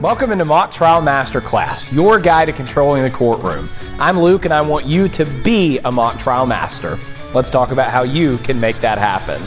Welcome into Mock Trial Masterclass, your guide to controlling the courtroom. I'm Luke and I want you to be a mock trial master. Let's talk about how you can make that happen.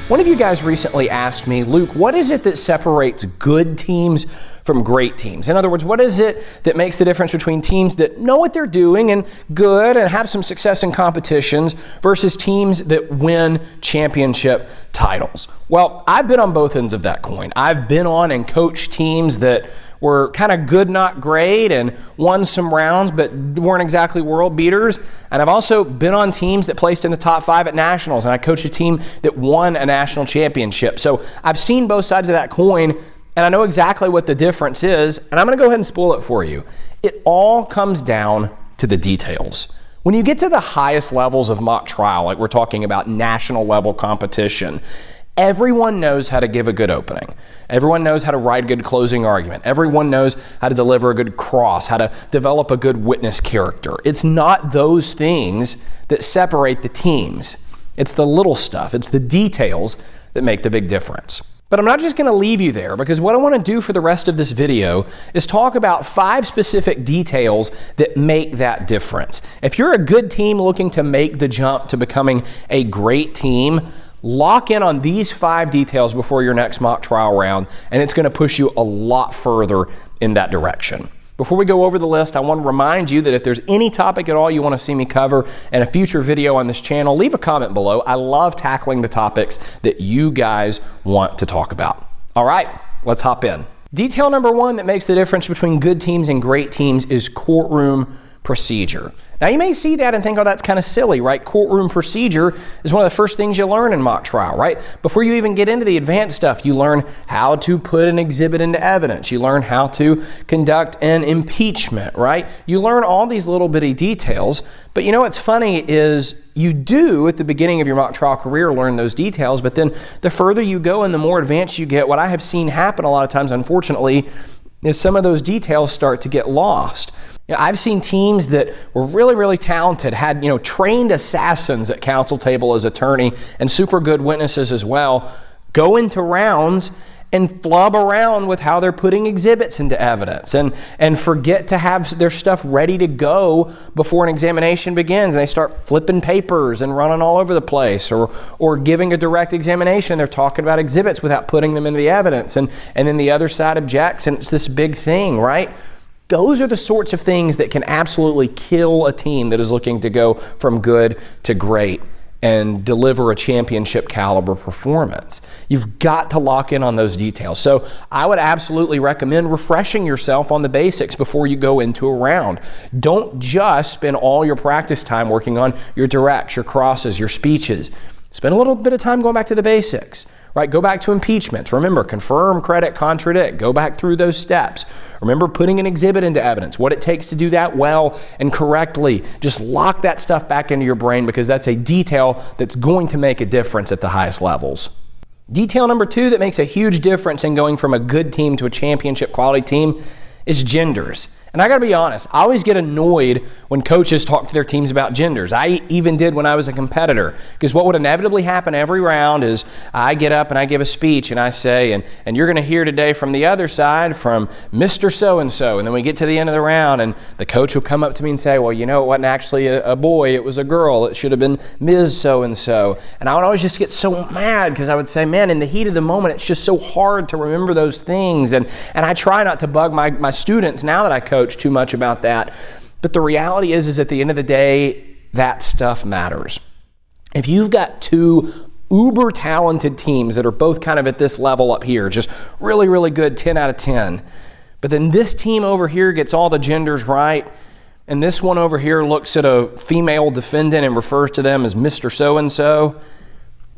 One of you guys recently asked me, Luke, what is it that separates good teams from great teams? In other words, what is it that makes the difference between teams that know what they're doing and good and have some success in competitions versus teams that win championship titles? Well, I've been on both ends of that coin. I've been on and coached teams that were kind of good, not great, and won some rounds, but weren't exactly world beaters. And I've also been on teams that placed in the top 5 at nationals, and I coached a team that won a national championship. So I've seen both sides of that coin, and I know exactly what the difference is, and I'm going to go ahead and spoil it for you. It all comes down to the details. When you get to the highest levels of mock trial, like we're talking about national level competition, everyone knows how to give a good opening. Everyone knows how to write a good closing argument. Everyone knows how to deliver a good cross, how to develop a good witness character. It's not those things that separate the teams. It's the little stuff. It's the details that make the big difference. But I'm not just going to leave you there, because what I want to do for the rest of this video is talk about 5 specific details that make that difference. If you're a good team looking to make the jump to becoming a great team, lock in on these 5 details before your next mock trial round, and it's going to push you a lot further in that direction. Before we go over the list, I want to remind you that if there's any topic at all you want to see me cover in a future video on this channel, leave a comment below. I love tackling the topics that you guys want to talk about. All right, let's hop in. Detail number 1 that makes the difference between good teams and great teams is courtroom procedure. Now you may see that and think, oh, that's kind of silly, right? Courtroom procedure is one of the first things you learn in mock trial, right? Before you even get into the advanced stuff, you learn how to put an exhibit into evidence. You learn how to conduct an impeachment, right? You learn all these little bitty details, but you know what's funny is you do at the beginning of your mock trial career learn those details, but then the further you go and the more advanced you get, what I have seen happen a lot of times, unfortunately, is some of those details start to get lost. I've seen teams that were really, really talented, had, trained assassins at counsel table as attorney and super good witnesses as well, go into rounds and flub around with how they're putting exhibits into evidence and forget to have their stuff ready to go before an examination begins. And they start flipping papers and running all over the place, or giving a direct examination. They're talking about exhibits without putting them into the evidence. And then the other side objects, and it's this big thing, right? Those are the sorts of things that can absolutely kill a team that is looking to go from good to great and deliver a championship caliber performance. You've got to lock in on those details. So I would absolutely recommend refreshing yourself on the basics before you go into a round. Don't just spend all your practice time working on your directs, your crosses, your speeches. Spend a little bit of time going back to the basics, right? Go back to impeachments. Remember, confirm, credit, contradict. Go back through those steps. Remember putting an exhibit into evidence, what it takes to do that well and correctly. Just lock that stuff back into your brain, because that's a detail that's going to make a difference at the highest levels. Detail number 2 that makes a huge difference in going from a good team to a championship quality team is genders. And I gotta be honest, I always get annoyed when coaches talk to their teams about genders. I even did when I was a competitor, because what would inevitably happen every round is I get up and I give a speech and I say, and you're gonna hear today from the other side from Mr. So-and-so. And then we get to the end of the round and the coach will come up to me and say, well, it wasn't actually a boy, it was a girl. It should have been Ms. So-and-so. And I would always just get so mad, because I would say, man, in the heat of the moment, it's just so hard to remember those things. And I try not to bug my students now that I coach too much about that. But the reality is at the end of the day, that stuff matters. If you've got 2 uber talented teams that are both kind of at this level up here, just really, really good, 10 out of 10, but then this team over here gets all the genders right, and this one over here looks at a female defendant and refers to them as Mr. So-and-so,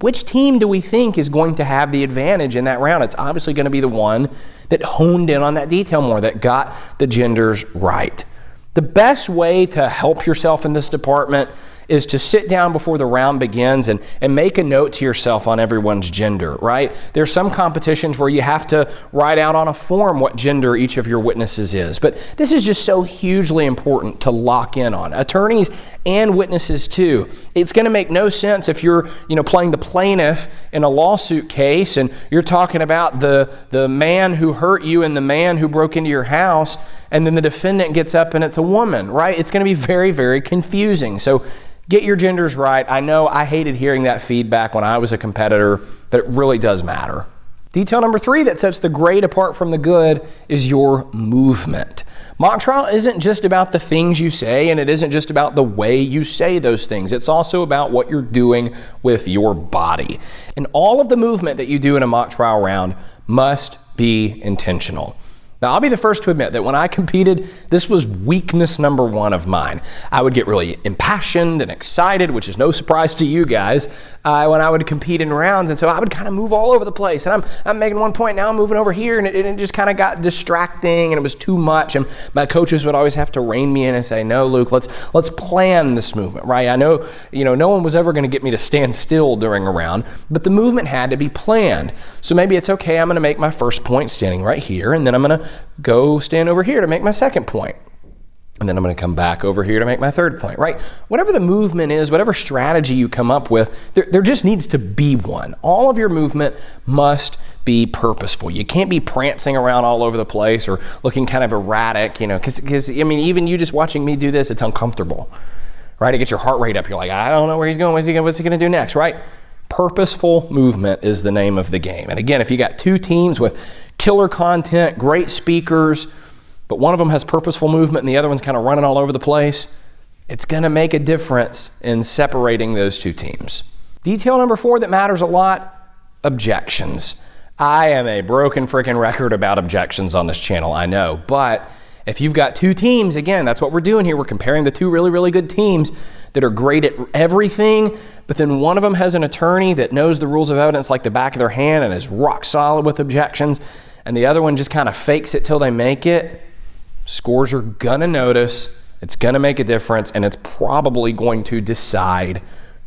which team do we think is going to have the advantage in that round? It's obviously going to be the one that honed in on that detail more, that got the genders right. The best way to help yourself in this department is to sit down before the round begins and make a note to yourself on everyone's gender, right? There's some competitions where you have to write out on a form what gender each of your witnesses is. But this is just so hugely important to lock in on. Attorneys and witnesses too. It's going to make no sense if you're, playing the plaintiff in a lawsuit case and you're talking about the man who hurt you and the man who broke into your house, and then the defendant gets up and it's a woman, right? It's going to be very, very confusing. So get your genders right. I know I hated hearing that feedback when I was a competitor, but it really does matter. Detail number 3 that sets the great apart from the good is your movement. Mock trial isn't just about the things you say, and it isn't just about the way you say those things. It's also about what you're doing with your body. And all of the movement that you do in a mock trial round must be intentional. Now, I'll be the first to admit that when I competed, this was weakness number 1 of mine. I would get really impassioned and excited, which is no surprise to you guys, when I would compete in rounds. And so I would kind of move all over the place. And I'm making one point, now I'm moving over here, and it just kind of got distracting, and it was too much. And my coaches would always have to rein me in and say, no, Luke, let's plan this movement, right? I know, no one was ever going to get me to stand still during a round, but the movement had to be planned. So maybe it's okay, I'm going to make my first point standing right here, and then I'm going to go stand over here to make my second point. And then I'm going to come back over here to make my third point, right? Whatever the movement is, whatever strategy you come up with, there just needs to be one. All of your movement must be purposeful. You can't be prancing around all over the place or looking kind of erratic, because even you just watching me do this, it's uncomfortable, right? It gets your heart rate up. You're like, I don't know where he's going. What's he going to do next, right? Purposeful movement is the name of the game. And again, if you got 2 teams with killer content, great speakers, but one of them has purposeful movement and the other one's kind of running all over the place, it's going to make a difference in separating those 2 teams. Detail number 4 that matters a lot, objections. I am a broken freaking record about objections on this channel, I know, but if you've got 2 teams, again, that's what we're doing here. We're comparing the 2 really, really good teams that are great at everything, but then one of them has an attorney that knows the rules of evidence like the back of their hand and is rock solid with objections, and the other one just kind of fakes it till they make it. Scores are gonna notice, it's gonna make a difference, and it's probably going to decide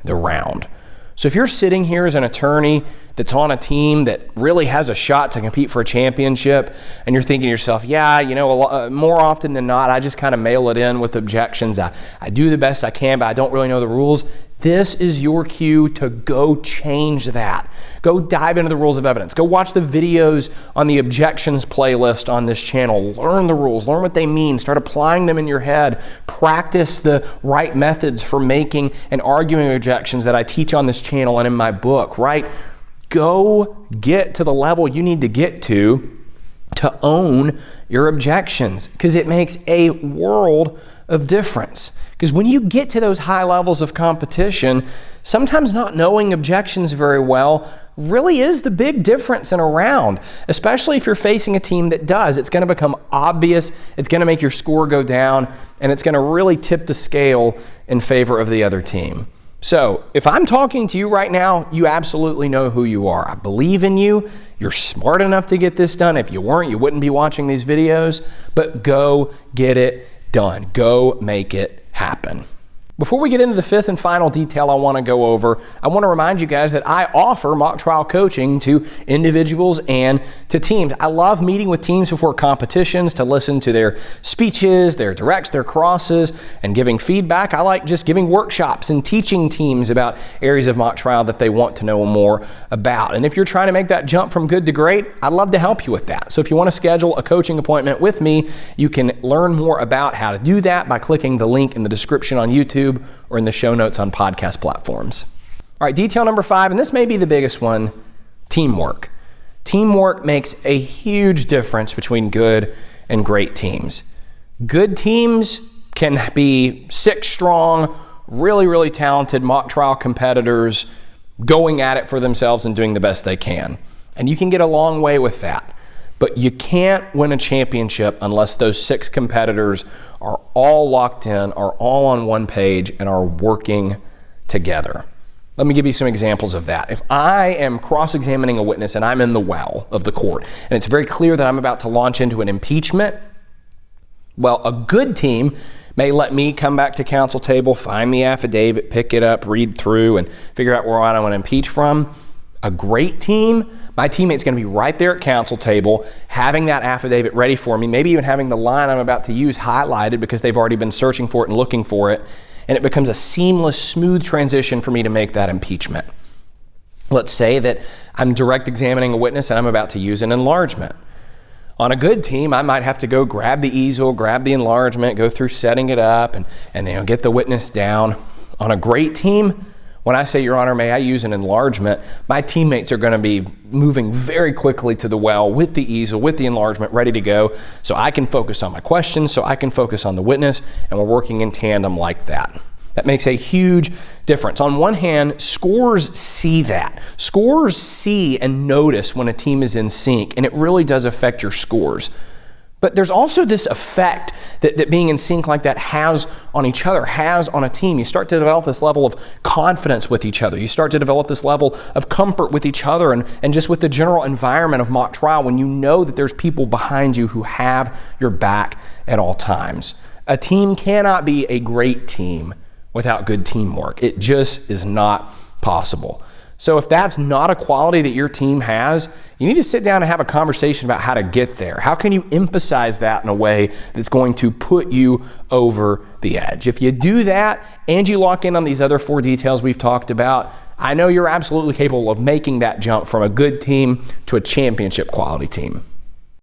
the round. So if you're sitting here as an attorney that's on a team that really has a shot to compete for a championship, and you're thinking to yourself, more often than not, I just kind of mail it in with objections. I do the best I can, but I don't really know the rules. This is your cue to go change that. Go dive into the rules of evidence. Go watch the videos on the objections playlist on this channel. Learn the rules, learn what they mean, start applying them in your head. Practice the right methods for making and arguing objections that I teach on this channel and in my book, right? Go get to the level you need to get to own your objections, because it makes a world of difference. Because when you get to those high levels of competition, sometimes not knowing objections very well really is the big difference in a round, especially if you're facing a team that does. It's going to become obvious, it's going to make your score go down, and it's going to really tip the scale in favor of the other team. So if I'm talking to you right now, you absolutely know who you are. I believe in you. You're smart enough to get this done. If you weren't, you wouldn't be watching these videos. But go get it done. Go make it happen. Before we get into the 5th and final detail I want to go over, I want to remind you guys that I offer mock trial coaching to individuals and to teams. I love meeting with teams before competitions to listen to their speeches, their directs, their crosses, and giving feedback. I like just giving workshops and teaching teams about areas of mock trial that they want to know more about. And if you're trying to make that jump from good to great, I'd love to help you with that. So if you want to schedule a coaching appointment with me, you can learn more about how to do that by clicking the link in the description on YouTube or in the show notes on podcast platforms. All right, detail number 5, and this may be the biggest one, teamwork. Teamwork makes a huge difference between good and great teams. Good teams can be 6 strong, really, really talented mock trial competitors going at it for themselves and doing the best they can. And you can get a long way with that. But you can't win a championship unless those 6 competitors are all locked in, are all on one page, and are working together. Let me give you some examples of that. If I am cross-examining a witness and I'm in the well of the court, and it's very clear that I'm about to launch into an impeachment, well, a good team may let me come back to counsel table, find the affidavit, pick it up, read through, and figure out where I want to impeach from. A great team, my teammate's going to be right there at counsel table, having that affidavit ready for me, maybe even having the line I'm about to use highlighted because they've already been searching for it and looking for it, and it becomes a seamless, smooth transition for me to make that impeachment. Let's say that I'm direct examining a witness and I'm about to use an enlargement. On a good team, I might have to go grab the easel, grab the enlargement, go through setting it up, and get the witness down. On a great team, when I say, Your Honor, may I use an enlargement, my teammates are going to be moving very quickly to the well with the easel, with the enlargement, ready to go, so I can focus on my questions, so I can focus on the witness, and we're working in tandem like that. That makes a huge difference. On one hand, scorers see that. Scorers see and notice when a team is in sync, and it really does affect your scores. But there's also this effect that being in sync like that has on each other, has on a team. You start to develop this level of confidence with each other. You start to develop this level of comfort with each other and just with the general environment of mock trial when you know that there's people behind you who have your back at all times. A team cannot be a great team without good teamwork. It just is not possible. So if that's not a quality that your team has, you need to sit down and have a conversation about how to get there. How can you emphasize that in a way that's going to put you over the edge? If you do that and you lock in on these other 4 details we've talked about, I know you're absolutely capable of making that jump from a good team to a championship quality team.